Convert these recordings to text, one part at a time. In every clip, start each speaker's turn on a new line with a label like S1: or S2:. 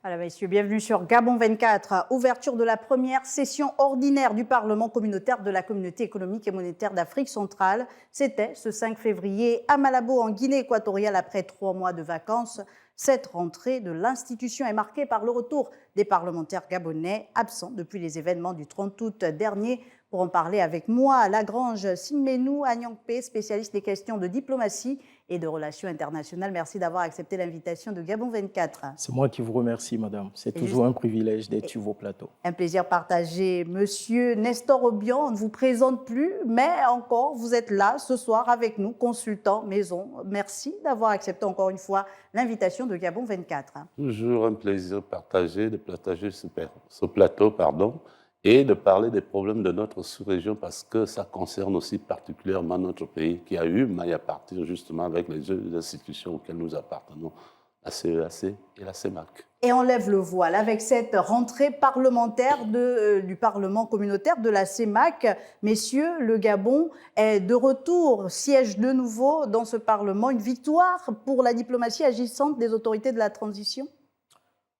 S1: Voilà, messieurs, bienvenue sur Gabon 24, ouverture de la première session ordinaire du Parlement communautaire de la Communauté économique et monétaire d'Afrique centrale. C'était ce 5 février à Malabo, en Guinée équatoriale, après 3 mois de vacances. Cette rentrée de l'institution est marquée par le retour des parlementaires gabonais absents depuis les événements du 30 août dernier. Pour en parler avec moi, Lagrange Simmenou Anyangpe, spécialiste des questions de diplomatie et de relations internationales. Merci d'avoir accepté l'invitation de Gabon 24.
S2: C'est moi qui vous remercie, madame. C'est toujours un privilège d'être sur vos plateaux.
S1: Un plaisir partagé. Monsieur Nestor Obiang, on ne vous présente plus, mais encore, vous êtes là ce soir avec nous, consultant maison. Merci d'avoir accepté encore une fois l'invitation de Gabon 24.
S3: Toujours un plaisir partagé de partager ce plateau, et de parler des problèmes de notre sous-région parce que ça concerne aussi particulièrement notre pays qui a eu maille à partir justement avec les deux institutions auxquelles nous appartenons, la CEAC et la CEMAC.
S1: Et on lève le voile avec cette rentrée parlementaire du Parlement communautaire de la CEMAC. Messieurs, le Gabon est de retour, siège de nouveau dans ce Parlement. Une victoire pour la diplomatie agissante des autorités de la transition?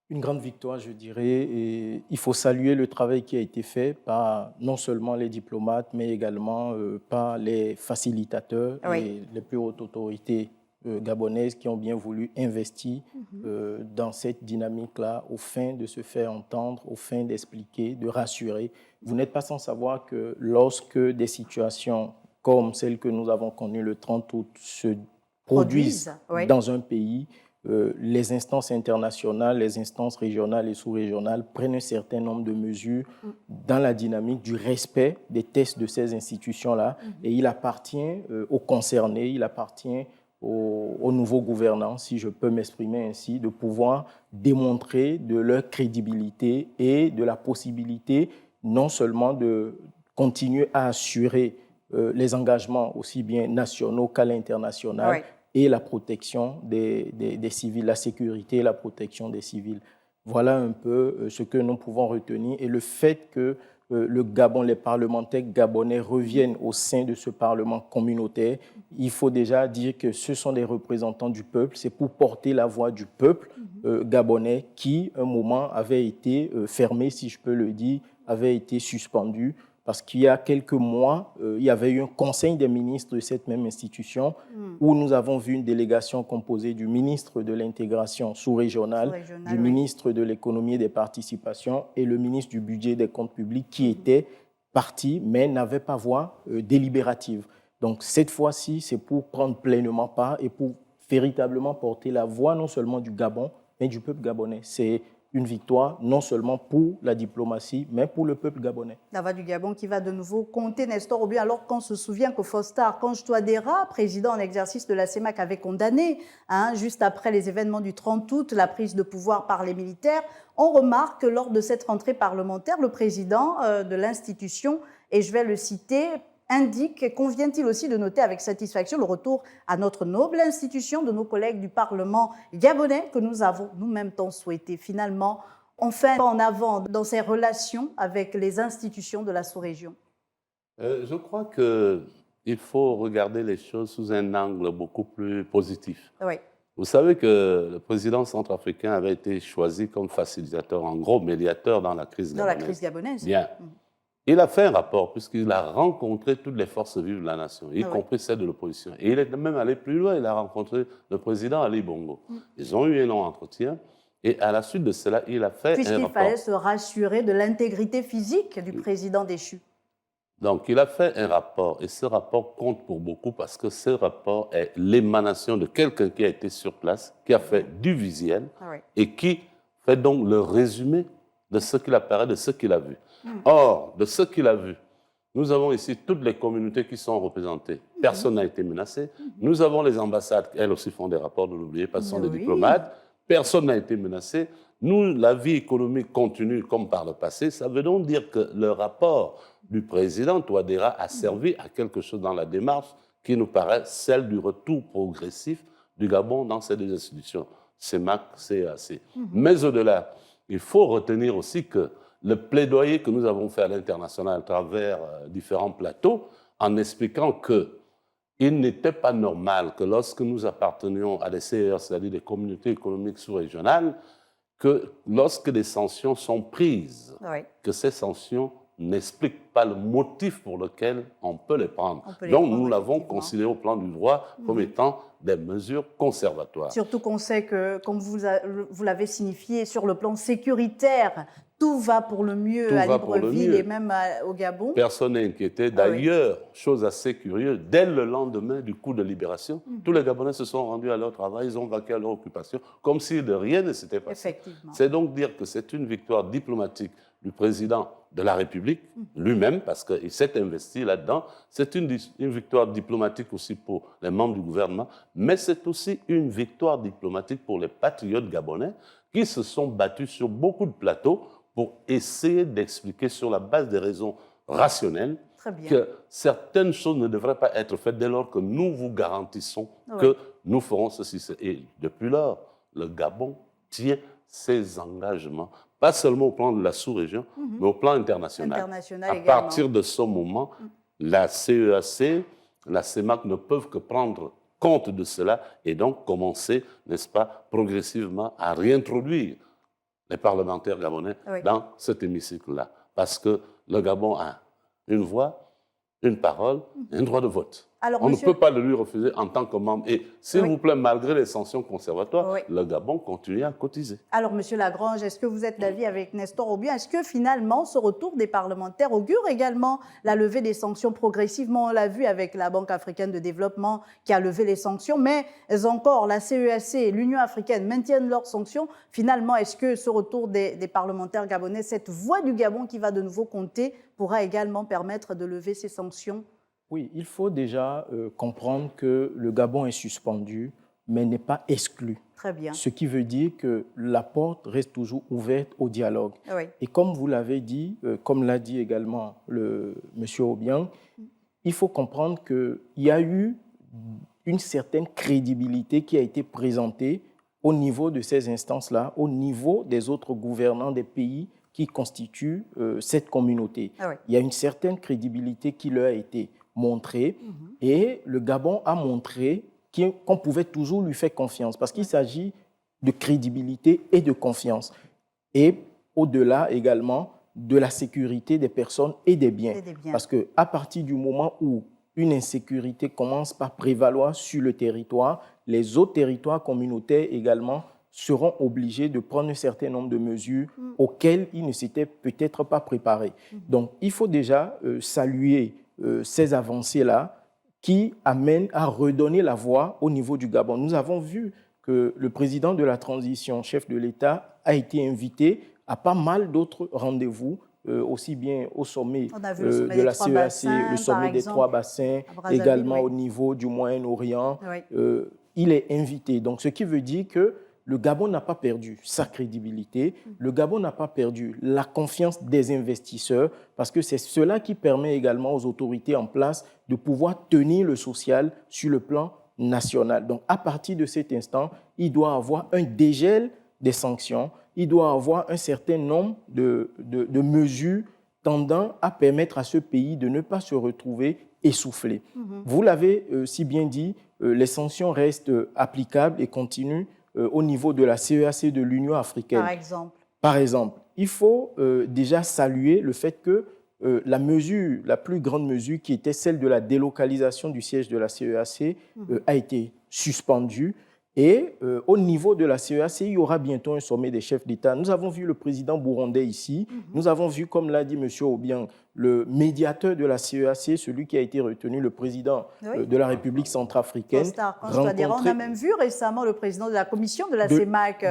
S2: Une grande victoire, je dirais, et il faut saluer le travail qui a été fait par non seulement les diplomates, mais également par les facilitateurs et les plus hautes autorités gabonaises qui ont bien voulu investir dans cette dynamique-là, au fin de se faire entendre, au fin d'expliquer, de rassurer. Vous n'êtes pas sans savoir que lorsque des situations comme celle que nous avons connue le 30 août se produisent dans un pays, les instances internationales, les instances régionales et sous-régionales prennent un certain nombre de mesures dans la dynamique du respect des tests de ces institutions-là. Et il appartient aux concernés, il appartient aux nouveaux gouvernants, si je peux m'exprimer ainsi, de pouvoir démontrer de leur crédibilité et de la possibilité non seulement de continuer à assurer les engagements aussi bien nationaux qu'à l'international, et la protection des civils, la sécurité et la protection des civils. Voilà un peu ce que nous pouvons retenir. Et le fait que le Gabon, les parlementaires gabonais reviennent au sein de ce Parlement communautaire, il faut déjà dire que ce sont des représentants du peuple. C'est pour porter la voix du peuple gabonais qui, un moment, avait été fermé, si je peux le dire, avait été suspendu. Parce qu'il y a quelques mois, il y avait eu un conseil des ministres de cette même institution où nous avons vu une délégation composée du ministre de l'intégration sous-régionale, du ministre de l'économie et des participations et le ministre du budget et des comptes publics qui étaient partis mais n'avaient pas voix délibérative. Donc cette fois-ci, c'est pour prendre pleinement part et pour véritablement porter la voix non seulement du Gabon, mais du peuple gabonais. C'est une victoire non seulement pour la diplomatie, mais pour le peuple gabonais.
S1: La voix du Gabon qui va de nouveau compter, Nestor Obiang, alors qu'on se souvient que Faustin Archange Touadéra, président en exercice de la CEMAC, avait condamné, juste après les événements du 30 août, la prise de pouvoir par les militaires. On remarque que lors de cette rentrée parlementaire, le président de l'institution, et je vais le citer, indique, convient-il aussi de noter avec satisfaction le retour à notre noble institution de nos collègues du Parlement gabonais que nous avons nous-mêmes tant souhaité. Finalement, on fait un pas en avant dans ces relations avec les institutions de la sous-région.
S3: Je crois qu'il faut regarder les choses sous un angle beaucoup plus positif. Vous savez que le président centrafricain avait été choisi comme facilitateur, en gros médiateur dans la crise gabonaise.
S1: Dans la crise gabonaise.
S3: Bien. Il a fait un rapport puisqu'il a rencontré toutes les forces vives de la nation, y compris celles de l'opposition. Et il est même allé plus loin, il a rencontré le président Ali Bongo. Ils ont eu un long entretien et à la suite de cela, il a fait un rapport.
S1: Puisqu'il fallait se rassurer de l'intégrité physique du président déchu.
S3: Donc il a fait un rapport et ce rapport compte pour beaucoup parce que ce rapport est l'émanation de quelqu'un qui a été sur place, qui a fait du visuel et qui fait donc le résumé de ce qu'il apparaît, de ce qu'il a vu. Or, de ce qu'il a vu, nous avons ici toutes les communautés qui sont représentées. Personne n'a été menacé. Nous avons les ambassades, elles aussi font des rapports, ne l'oubliez pas, ce sont des diplomates. Personne n'a été menacé. Nous, la vie économique continue comme par le passé. Ça veut donc dire que le rapport du président Touadéra a servi à quelque chose dans la démarche qui nous paraît celle du retour progressif du Gabon dans ces deux institutions, CEMAC, CEAC. Mais au-delà, il faut retenir aussi que le plaidoyer que nous avons fait à l'international à travers différents plateaux, en expliquant qu'il n'était pas normal que lorsque nous appartenions à des CER, c'est-à-dire des communautés économiques sous-régionales, que lorsque des sanctions sont prises, que ces sanctions n'expliquent pas le motif pour lequel on peut les prendre. Donc, nous l'avons considéré au plan du droit comme étant des mesures conservatoires.
S1: Surtout qu'on sait que, comme vous l'avez signifié, sur le plan sécuritaire, tout va pour le mieux à Libreville et même au Gabon.
S3: Personne n'est inquiété. D'ailleurs, chose assez curieuse, dès le lendemain du coup de libération, tous les Gabonais se sont rendus à leur travail, ils ont vaqué à leur occupation, comme si de rien ne s'était passé. C'est donc dire que c'est une victoire diplomatique du président de la République lui-même, parce qu'il s'est investi là-dedans. C'est une victoire diplomatique aussi pour les membres du gouvernement, mais c'est aussi une victoire diplomatique pour les patriotes gabonais qui se sont battus sur beaucoup de plateaux pour essayer d'expliquer sur la base des raisons rationnelles que certaines choses ne devraient pas être faites dès lors que nous vous garantissons que nous ferons ceci. Et depuis lors, le Gabon tient ses engagements, pas seulement au plan de la sous-région, mais au plan international. À partir de ce moment, la CEAC, la CEMAC ne peuvent que prendre compte de cela et donc commencer, n'est-ce pas, progressivement à réintroduire les parlementaires gabonais dans cet hémicycle-là. Parce que le Gabon a une voix, une parole, un droit de vote. Alors, on ne peut pas le lui refuser en tant que membre. Et s'il vous plaît, malgré les sanctions conservatoires, le Gabon continue à cotiser.
S1: Alors, Monsieur Lagrange, est-ce que vous êtes d'avis avec Nestor ou bien est-ce que finalement, ce retour des parlementaires augure également la levée des sanctions progressivement? On l'a vu avec la Banque africaine de développement qui a levé les sanctions, mais encore, la CEAC et l'Union africaine maintiennent leurs sanctions. Finalement, est-ce que ce retour des parlementaires gabonais, cette voix du Gabon qui va de nouveau compter, pourra également permettre de lever ces sanctions?
S2: Oui, il faut déjà comprendre que le Gabon est suspendu, mais n'est pas exclu.
S1: Très bien.
S2: Ce qui veut dire que la porte reste toujours ouverte au dialogue. Et comme vous l'avez dit, comme l'a dit également M. Obiang, il faut comprendre qu'il y a eu une certaine crédibilité qui a été présentée au niveau de ces instances-là, au niveau des autres gouvernants des pays qui constituent cette communauté. Il y a une certaine crédibilité qui leur a été montrée et le Gabon a montré qu'on pouvait toujours lui faire confiance parce qu'il s'agit de crédibilité et de confiance. Et au-delà également de la sécurité des personnes et des biens. Parce qu'à partir du moment où une insécurité commence par prévaloir sur le territoire, les autres territoires communautaires également seront obligés de prendre un certain nombre de mesures auxquelles ils ne s'étaient peut-être pas préparés. Donc, il faut déjà saluer ces avancées-là qui amènent à redonner la voix au niveau du Gabon. Nous avons vu que le président de la transition, chef de l'État, a été invité à pas mal d'autres rendez-vous, aussi bien au sommet de la CEAC, le sommet des trois bassins, également au niveau du Moyen-Orient. Il est invité. Donc, ce qui veut dire que le Gabon n'a pas perdu sa crédibilité, le Gabon n'a pas perdu la confiance des investisseurs, parce que c'est cela qui permet également aux autorités en place de pouvoir tenir le social sur le plan national. Donc, à partir de cet instant, il doit y avoir un dégel des sanctions, il doit y avoir un certain nombre de mesures tendant à permettre à ce pays de ne pas se retrouver essoufflé. Vous l'avez si bien dit, les sanctions restent applicables et continuent au niveau de la CEAC de l'Union africaine. Par exemple, il faut déjà saluer le fait que la plus grande mesure qui était celle de la délocalisation du siège de la CEAC a été suspendue. Et au niveau de la CEAC, il y aura bientôt un sommet des chefs d'État. Nous avons vu le président burundais ici. Nous avons vu, comme l'a dit M. Obiang, le médiateur de la CEAC, celui qui a été retenu, le président de la République centrafricaine.
S1: On a même vu récemment le président de la commission de la CEMAC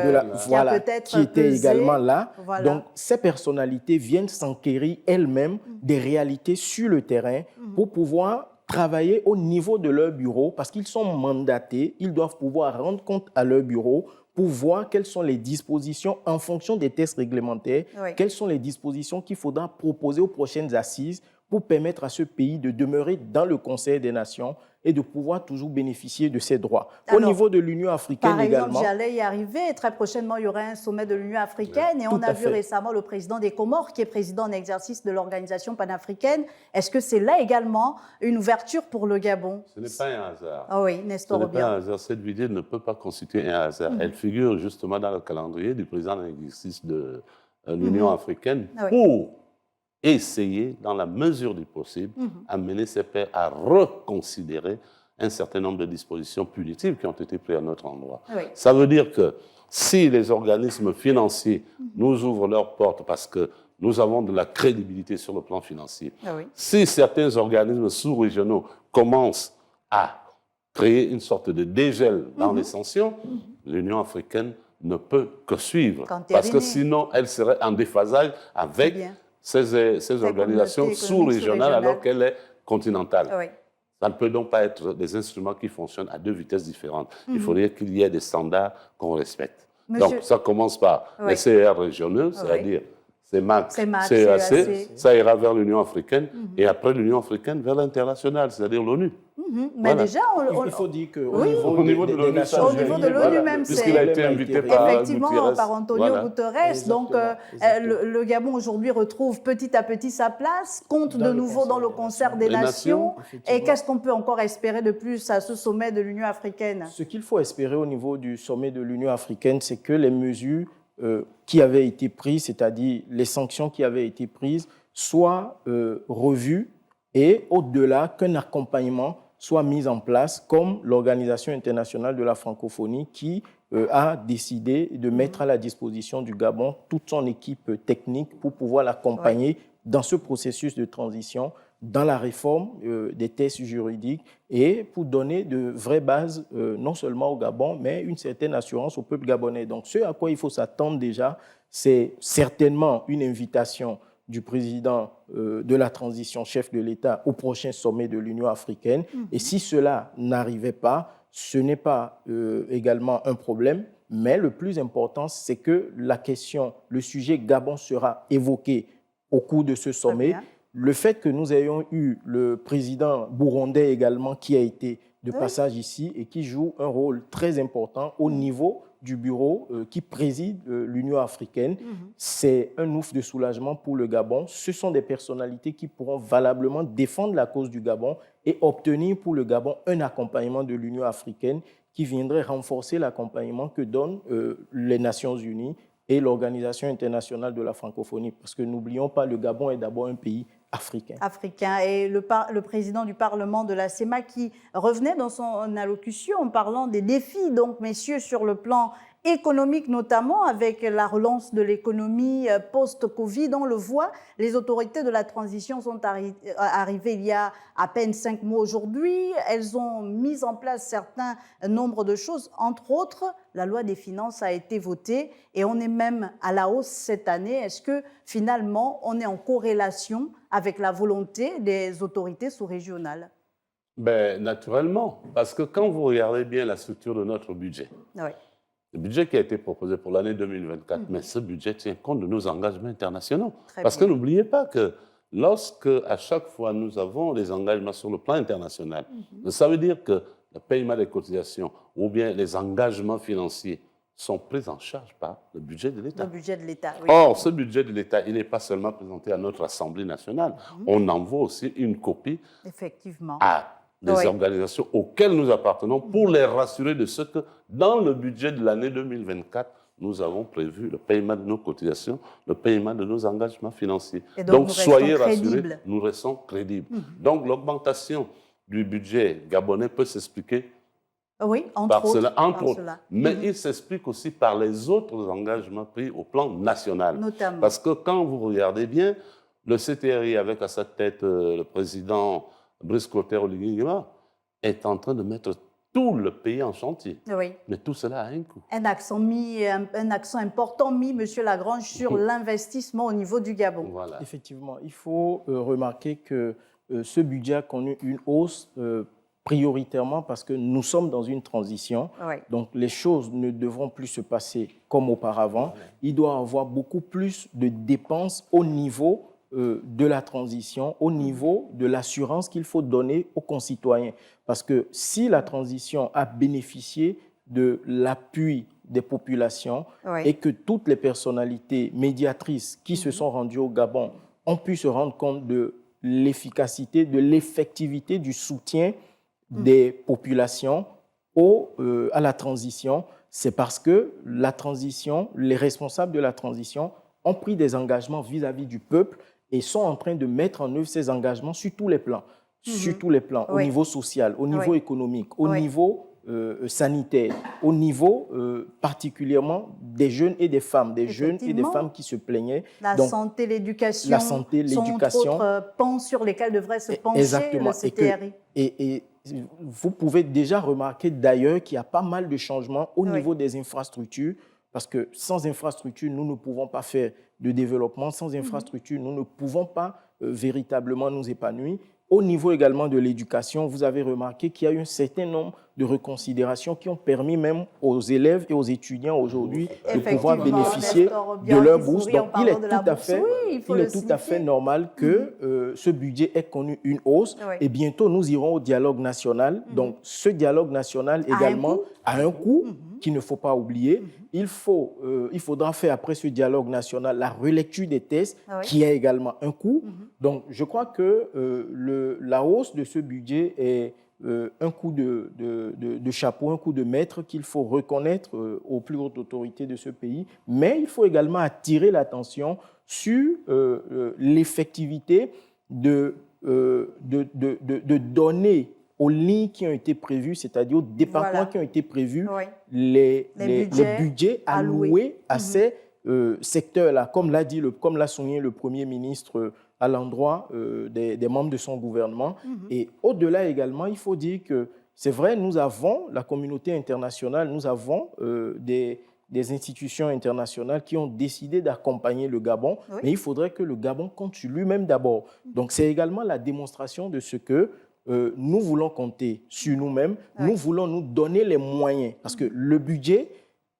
S2: qui était également là. Donc, ces personnalités viennent s'enquérir elles-mêmes des réalités sur le terrain pour pouvoir travailler au niveau de leur bureau parce qu'ils sont mandatés, ils doivent pouvoir rendre compte à leur bureau pour voir quelles sont les dispositions en fonction des tests réglementaires, quelles sont les dispositions qu'il faudra proposer aux prochaines assises pour permettre à ce pays de demeurer dans le Conseil des Nations et de pouvoir toujours bénéficier de ses droits.
S1: Alors,
S2: au niveau de l'Union africaine également...
S1: Par exemple, j'allais y arriver. Très prochainement, il y aura un sommet de l'Union africaine. Et on a vu récemment le président des Comores, qui est président en exercice de l'organisation panafricaine. Est-ce que c'est là également une ouverture pour le Gabon?
S3: Ce n'est pas un hasard.
S1: Ah oui, Nestor Obiang.
S3: Ce n'est pas un hasard. Cette vidéo ne peut pas constituer un hasard. Elle figure justement dans le calendrier du président en exercice de l'Union africaine pour essayer, dans la mesure du possible, amener ces pays à reconsidérer un certain nombre de dispositions punitives qui ont été prises à notre endroit. Ça veut dire que si les organismes financiers nous ouvrent leurs portes parce que nous avons de la crédibilité sur le plan financier, si certains organismes sous-régionaux commencent à créer une sorte de dégel dans les sanctions, l'Union africaine ne peut que suivre. Parce que sinon, elle serait en déphasage avec ces organisations sous-régionales alors qu'elle est continentale. Ça ne peut donc pas être des instruments qui fonctionnent à deux vitesses différentes. Il faudrait qu'il y ait des standards qu'on respecte. Donc, ça commence par les CER régionaux, c'est-à-dire CEMAC, CEAC, ça ira vers l'Union africaine, et après l'Union africaine vers l'international, c'est-à-dire l'ONU.
S1: Mais déjà,
S2: il faut dire qu'au niveau de
S1: l'ONU même,
S3: puisqu'il a été invité par
S1: effectivement par Antonio Guterres. Donc, le Gabon aujourd'hui retrouve petit à petit sa place, compte de nouveau dans le concert des nations. Et qu'est-ce qu'on peut encore espérer de plus à ce sommet de l'Union africaine?
S2: Ce qu'il faut espérer au niveau du sommet de l'Union africaine, c'est que les mesures qui avaient été prises, c'est-à-dire les sanctions qui avaient été prises, soient revues et au-delà qu'un accompagnement soit mis en place, comme l'Organisation internationale de la francophonie qui a décidé de mettre à la disposition du Gabon toute son équipe technique pour pouvoir l'accompagner dans ce processus de transition, dans la réforme des tests juridiques et pour donner de vraies bases, non seulement au Gabon, mais une certaine assurance au peuple gabonais. Donc, ce à quoi il faut s'attendre déjà, c'est certainement une invitation du président de la transition, chef de l'État, au prochain sommet de l'Union africaine. Et si cela n'arrivait pas, ce n'est pas également un problème, mais le plus important, c'est que la question, le sujet Gabon sera évoqué au cours de ce sommet. Le fait que nous ayons eu le président burundais également qui a été de passage ici et qui joue un rôle très important au niveau du bureau qui préside l'Union africaine, c'est un ouf de soulagement pour le Gabon. Ce sont des personnalités qui pourront valablement défendre la cause du Gabon et obtenir pour le Gabon un accompagnement de l'Union africaine qui viendrait renforcer l'accompagnement que donnent les Nations unies et l'Organisation internationale de la francophonie. Parce que n'oublions pas, le Gabon est d'abord un pays africain.
S1: Et le président du Parlement de la CEMAC qui revenait dans son allocution en parlant des défis, donc messieurs, sur le plan économique notamment, avec la relance de l'économie post-Covid. On le voit, les autorités de la transition sont arrivées il y a à peine 5 mois aujourd'hui. Elles ont mis en place certain nombre de choses. Entre autres, la loi des finances a été votée et on est même à la hausse cette année. Est-ce que finalement, on est en corrélation avec la volonté des autorités sous-régionales?
S3: Naturellement, parce que quand vous regardez bien la structure de notre budget, le budget qui a été proposé pour l'année 2024, mais ce budget tient compte de nos engagements internationaux. Parce que n'oubliez pas que lorsque, à chaque fois, nous avons des engagements sur le plan international, ça veut dire que le paiement des cotisations ou bien les engagements financiers sont pris en charge par le budget de l'État.
S1: Le budget de l'État, oui.
S3: Or, ce budget de l'État, il n'est pas seulement présenté à notre Assemblée nationale, on envoie aussi une copie à des organisations auxquelles nous appartenons pour les rassurer de ce que dans le budget de l'année 2024, nous avons prévu le paiement de nos cotisations, le paiement de nos engagements financiers. Donc soyez rassurés, nous restons crédibles. Donc l'augmentation du budget gabonais peut s'expliquer par cela, entre autres. Mais il s'explique aussi par les autres engagements pris au plan national.
S1: Notamment.
S3: Parce que quand vous regardez bien, le CTRI, avec à sa tête le président Brice Clotaire Oligui Nguema, est en train de mettre tout le pays en chantier. Mais tout cela a un coût.
S1: Un accent important mis, M. Lagrange, sur l'investissement au niveau du Gabon.
S2: Voilà. Effectivement, il faut remarquer que ce budget a connu une hausse prioritairement parce que nous sommes dans une transition. Donc, les choses ne devront plus se passer comme auparavant. Il doit y avoir beaucoup plus de dépenses au niveau de la transition, au niveau de l'assurance qu'il faut donner aux concitoyens. Parce que si la transition a bénéficié de l'appui des populations et que toutes les personnalités médiatrices qui se sont rendues au Gabon ont pu se rendre compte de l'efficacité, de l'effectivité du soutien des populations à la transition, c'est parce que la transition, les responsables de la transition ont pris des engagements vis-à-vis du peuple et sont en train de mettre en œuvre ces engagements sur tous les plans, sur tous les plans, au niveau social, au niveau économique, au niveau sanitaire, au niveau particulièrement des jeunes et des femmes, des jeunes et des femmes qui se plaignaient.
S1: La santé, l'éducation sont entre autres pans sur lesquels devrait se pencher le CTRI.
S2: Et vous pouvez déjà remarquer d'ailleurs qu'il y a pas mal de changements au niveau des infrastructures, parce que sans infrastructures, nous ne pouvons pas faire de développement. Sans infrastructures, nous ne pouvons pas véritablement nous épanouir. Au niveau également de l'éducation, vous avez remarqué qu'il y a eu un certain nombre de reconsidérations qui ont permis même aux élèves et aux étudiants aujourd'hui de pouvoir bénéficier de leur bourse. Donc, il est tout à fait normal que ce budget ait connu une hausse. Et bientôt, nous irons au dialogue national. Donc, ce dialogue national également a un coût qu'il ne faut pas oublier. Il faudra faire après ce dialogue national la relecture des tests qui a également un coût. Donc, je crois que la hausse de ce budget est un coup de chapeau, un coup de maître qu'il faut reconnaître aux plus hautes autorités de ce pays. Mais il faut également attirer l'attention sur l'effectivité de donner aux lignes qui ont été prévues, c'est-à-dire aux départements qui ont été prévus, les budgets alloués à ces secteurs-là, comme l'a souligné le Premier ministre à l'endroit des membres de son gouvernement. Et au-delà également, il faut dire que c'est vrai, nous avons, la communauté internationale, nous avons des institutions internationales qui ont décidé d'accompagner le Gabon, mais il faudrait que le Gabon compte sur lui-même d'abord. Donc c'est également la démonstration de ce que nous voulons compter sur nous-mêmes, nous voulons nous donner les moyens. Parce que le budget,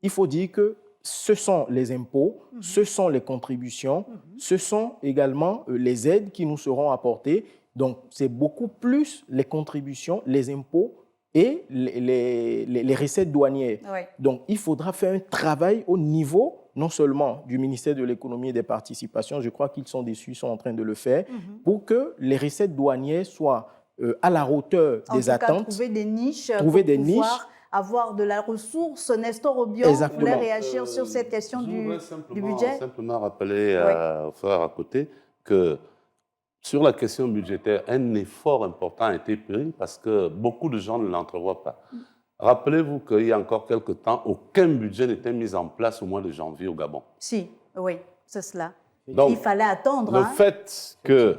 S2: il faut dire que ce sont les impôts, ce sont les contributions, ce sont également les aides qui nous seront apportées. Donc, c'est beaucoup plus les contributions, les impôts et les recettes douanières. Donc, il faudra faire un travail au niveau, non seulement du ministère de l'économie et des participations, je crois qu'ils sont dessus, ils sont en train de le faire, pour que les recettes douanières soient à la hauteur des attentes.
S1: Trouver des niches pour pouvoir avoir de la ressource. Nestor Obiang voulait réagir sur cette question du budget.
S3: Je simplement rappeler aux frères à côté que sur la question budgétaire, un effort important a été pris parce que beaucoup de gens ne l'entrevoient pas. Rappelez-vous qu'il y a encore quelques temps, aucun budget n'était mis en place au mois de janvier au Gabon.
S1: Si, oui, c'est cela.
S3: Donc,
S1: il fallait attendre.
S3: Le fait que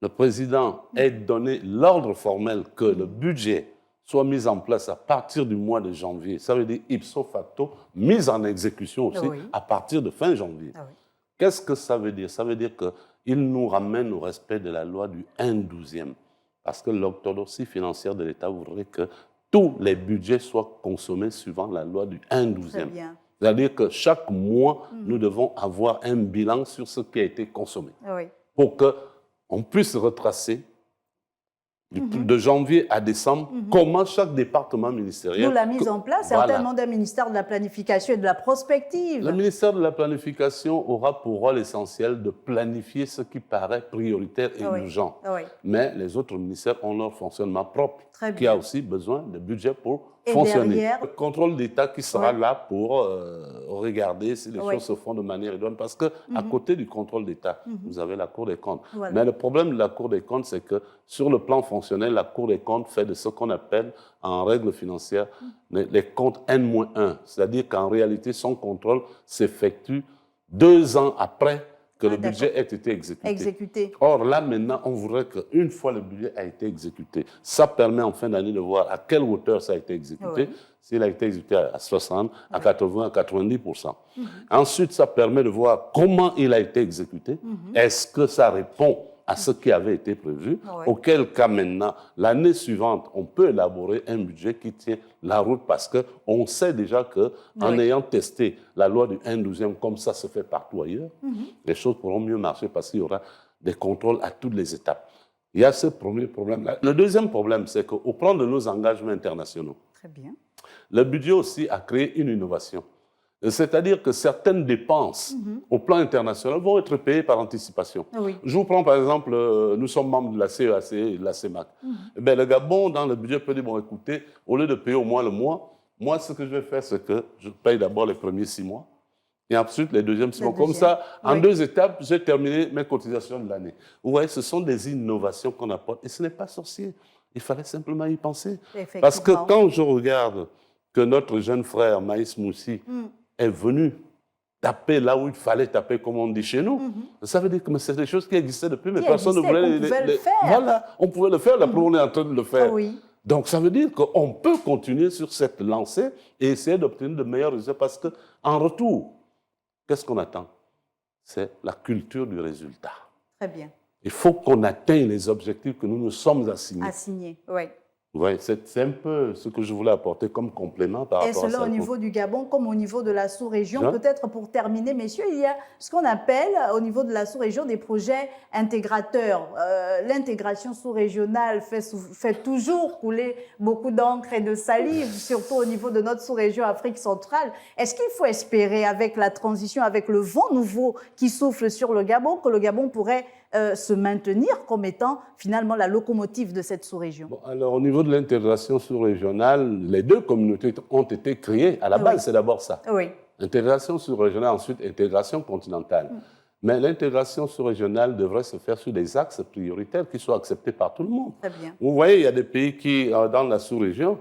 S3: le président ait donné l'ordre formel que le budget soit mis en place à partir du mois de janvier, ça veut dire ipso facto, mise en exécution aussi à partir de fin janvier. Qu'est-ce que ça veut dire? Ça veut dire qu'il nous ramène au respect de la loi du 1/12e. Parce que l'orthodoxie financière de l'État voudrait que tous les budgets soient consommés suivant la loi du 1/12e. C'est-à-dire que chaque mois, nous devons avoir un bilan sur ce qui a été consommé. Pour qu'on puisse retracer de janvier à décembre, comment chaque département ministériel...
S1: Nous, la mise en place, certainement d'un ministère de la planification et de la prospective.
S3: Le ministère de la planification aura pour rôle essentiel de planifier ce qui paraît prioritaire et urgent. Mais les autres ministères ont leur fonctionnement propre, qui a aussi besoin de budget pour fonctionner. Derrière... Le contrôle d'État qui sera là pour regarder si les choses se font de manière idoine. Parce qu'à côté du contrôle d'État, vous avez la Cour des comptes. Mais le problème de la Cour des comptes, c'est que sur le plan fonctionnel, la Cour des comptes fait de ce qu'on appelle, en règle financière, les comptes N-1. C'est-à-dire qu'en réalité, son contrôle s'effectue 2 ans après que le budget ait été exécuté. Or, là, maintenant, on voudrait qu'une fois le budget a été exécuté, ça permet en fin d'année de voir à quelle hauteur ça a été exécuté. S'il a été exécuté à 60, à 80, à 90%. Ensuite, ça permet de voir comment il a été exécuté. Est-ce que ça répond à ce qui avait été prévu, auquel cas maintenant, l'année suivante, on peut élaborer un budget qui tient la route parce qu'on sait déjà qu'en ayant testé la loi du 1/12e, comme ça se fait partout ailleurs, les choses pourront mieux marcher parce qu'il y aura des contrôles à toutes les étapes. Il y a ce premier problème-là. Le deuxième problème, c'est qu'au plan de nos engagements internationaux,
S1: très bien, le
S3: budget aussi a créé une innovation. C'est-à-dire que certaines dépenses au plan international vont être payées par anticipation. Je vous prends par exemple, nous sommes membres de la CEAC et de la CEMAC. Le Gabon, dans le budget, peut dire, bon écoutez, au lieu de payer au moins le mois, moi ce que je vais faire, c'est que je paye d'abord les premiers 6 mois et ensuite les deuxièmes 6 mois. Comme ça, en 2 étapes, j'ai terminé mes cotisations de l'année. Vous voyez, ce sont des innovations qu'on apporte et ce n'est pas sorcier. Il fallait simplement y penser. Parce que quand je regarde que notre jeune frère Maïs Moussi est venu taper là où il fallait taper, comme on dit chez nous. Ça veut dire que c'est des choses qui existaient depuis, mais personne ne voulait
S1: le faire.
S3: Voilà, on pouvait le faire, la preuve, on est en train de le faire. Donc ça veut dire qu'on peut continuer sur cette lancée et essayer d'obtenir de meilleurs résultats parce qu'en retour, qu'est-ce qu'on attend? C'est la culture du résultat.
S1: Très bien.
S3: Il faut qu'on atteigne les objectifs que nous nous sommes assignés.
S1: Assignés, oui.
S3: Oui, c'est un peu ce que je voulais apporter comme complément par rapport à ça.
S1: Et cela au niveau du Gabon comme au niveau de la sous-région. Peut-être pour terminer, messieurs, il y a ce qu'on appelle au niveau de la sous-région des projets intégrateurs. L'intégration sous-régionale fait toujours couler beaucoup d'encre et de salive, surtout au niveau de notre sous-région Afrique centrale. Est-ce qu'il faut espérer, avec la transition, avec le vent nouveau qui souffle sur le Gabon, que le Gabon pourrait se maintenir comme étant finalement la locomotive de cette sous-région?
S3: Alors, au niveau de l'intégration sous-régionale, les 2 communautés ont été créées. À la base, c'est d'abord ça. Intégration sous-régionale, ensuite intégration continentale. Mais l'intégration sous-régionale devrait se faire sur des axes prioritaires qui soient acceptés par tout le monde.
S1: Très bien.
S3: Vous voyez, il y a des pays qui, dans la sous-région,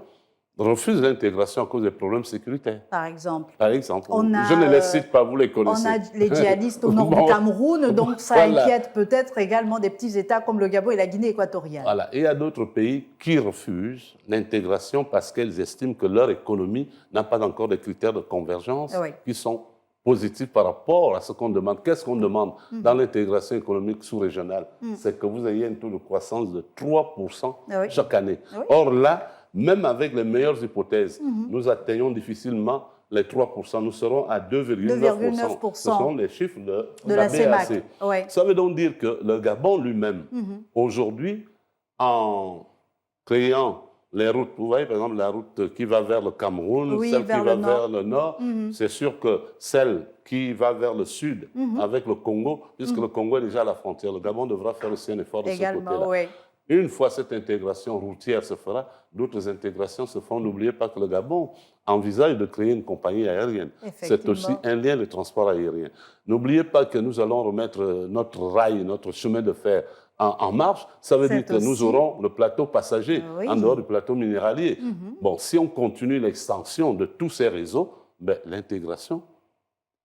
S3: refusent l'intégration à cause des problèmes sécuritaires.
S1: Par exemple.
S3: Par exemple. Je ne les cite pas, vous les connaissez.
S1: On a les djihadistes au nord du Cameroun, donc ça inquiète peut-être également des petits États comme le Gabon et la Guinée équatoriale.
S3: Voilà. Et il y a d'autres pays qui refusent l'intégration parce qu'ils estiment que leur économie n'a pas encore des critères de convergence qui sont positifs par rapport à ce qu'on demande. Qu'est-ce qu'on demande dans l'intégration économique sous-régionale? C'est que vous ayez un taux de croissance de 3% chaque année. Or là, même avec les meilleures hypothèses, nous atteignons difficilement les 3%. Nous serons à 2,9%. Ce sont les chiffres de la BAC. Ça veut donc dire que le Gabon lui-même, aujourd'hui, en créant les routes, vous voyez par exemple la route qui va vers le Cameroun, celle qui va vers le nord, c'est sûr que celle qui va vers le sud avec le Congo, puisque le Congo est déjà à la frontière, le Gabon devra faire aussi un effort de ce côté-là. Une fois cette intégration routière se fera, d'autres intégrations se feront. N'oubliez pas que le Gabon envisage de créer une compagnie aérienne. C'est aussi un lien de transport aérien. N'oubliez pas que nous allons remettre notre rail, notre chemin de fer en marche. Ça veut dire que nous aurons le plateau passager en dehors du plateau minéralier. Bon, si on continue l'extension de tous ces réseaux, l'intégration,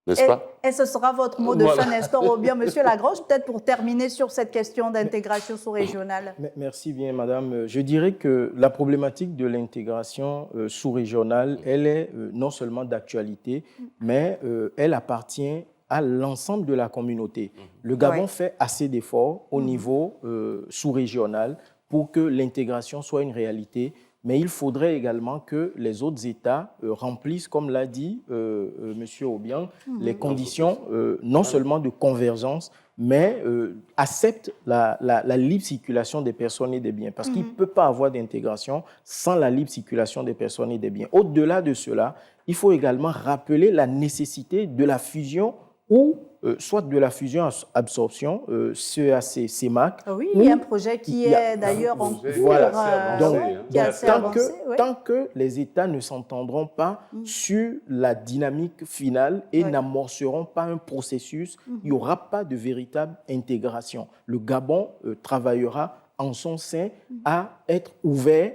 S3: n'est-ce pas?
S1: Et ce sera votre mot de fin, Nestor Obiang. Monsieur Lagrange, peut-être pour terminer sur cette question d'intégration sous-régionale.
S2: Merci bien, madame. Je dirais que la problématique de l'intégration sous-régionale, elle est non seulement d'actualité, mais elle appartient à l'ensemble de la communauté. Le Gabon fait assez d'efforts au niveau sous-régional pour que l'intégration soit une réalité. Mais il faudrait également que les autres États remplissent, comme l'a dit M. Obiang, les conditions non seulement de convergence, mais acceptent la libre circulation des personnes et des biens. Parce qu'il ne peut pas avoir d'intégration sans la libre circulation des personnes et des biens. Au-delà de cela, il faut également rappeler la nécessité de la fusion ou soit de la fusion-absorption, CEAC-CEMAC.
S1: Oui, il y a un projet qui est d'ailleurs en cours.
S2: Voilà. Tant que les États ne s'entendront pas sur la dynamique finale et n'amorceront pas un processus, il n'y aura pas de véritable intégration. Le Gabon travaillera en son sein à être ouvert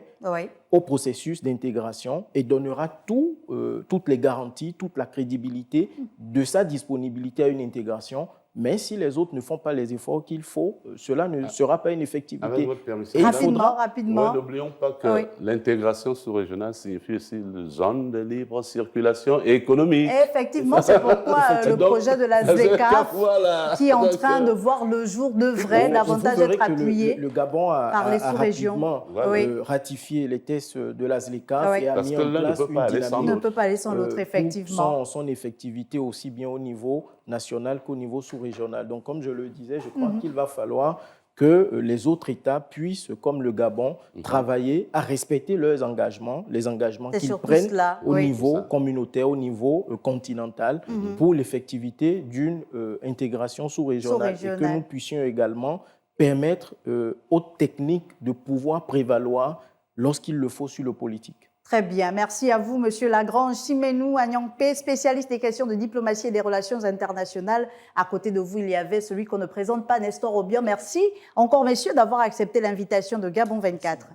S2: au processus d'intégration et donnera toutes les garanties, toute la crédibilité de sa disponibilité à une intégration mais si les autres ne font pas les efforts qu'il faut, cela ne sera pas une effectivité.
S3: Avec votre permission.
S2: Et
S1: Rapidement.
S3: N'oublions pas que l'intégration sous-régionale signifie aussi une zone de libre circulation économique.
S1: Effectivement, c'est pourquoi le projet de la ZLECAf, qui est en train de voir le jour, devrait davantage être appuyé
S2: le Gabon
S1: par les sous-régions.
S2: rapidement ratifié les tests de la ZLECAf et a mis en place une dynamique.
S1: Ne peut pas aller sans l'autre, effectivement.
S2: Son effectivité aussi bien au niveau national qu'au niveau sous-régional. Donc, comme je le disais, je crois qu'il va falloir que les autres États puissent, comme le Gabon, travailler à respecter leurs engagements, les engagements qu'ils prennent au niveau communautaire, au niveau continental, pour l'effectivité d'une intégration sous-régionale et que nous puissions également permettre aux techniques de pouvoir prévaloir lorsqu'il le faut sur le politique.
S1: Très bien. Merci à vous, Monsieur Lagrange. Simenou Anyangpe, spécialiste des questions de diplomatie et des relations internationales. À côté de vous, il y avait celui qu'on ne présente pas, Nestor Obiang. Merci encore, messieurs, d'avoir accepté l'invitation de Gabon 24.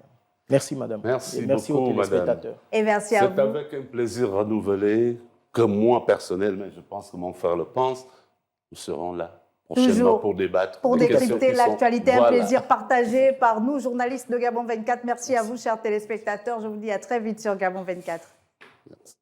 S2: Merci, madame.
S3: Merci
S2: beaucoup, aux téléspectateurs.
S1: Et merci à vous.
S3: C'est avec un plaisir renouvelé que moi, personnellement, je pense que mon frère le pense, nous serons là prochainement pour débattre.
S1: Pour décrypter l'actualité, un plaisir partagé par nous, journalistes de Gabon 24. Merci à vous, chers téléspectateurs. Je vous dis à très vite sur Gabon 24.
S3: Merci.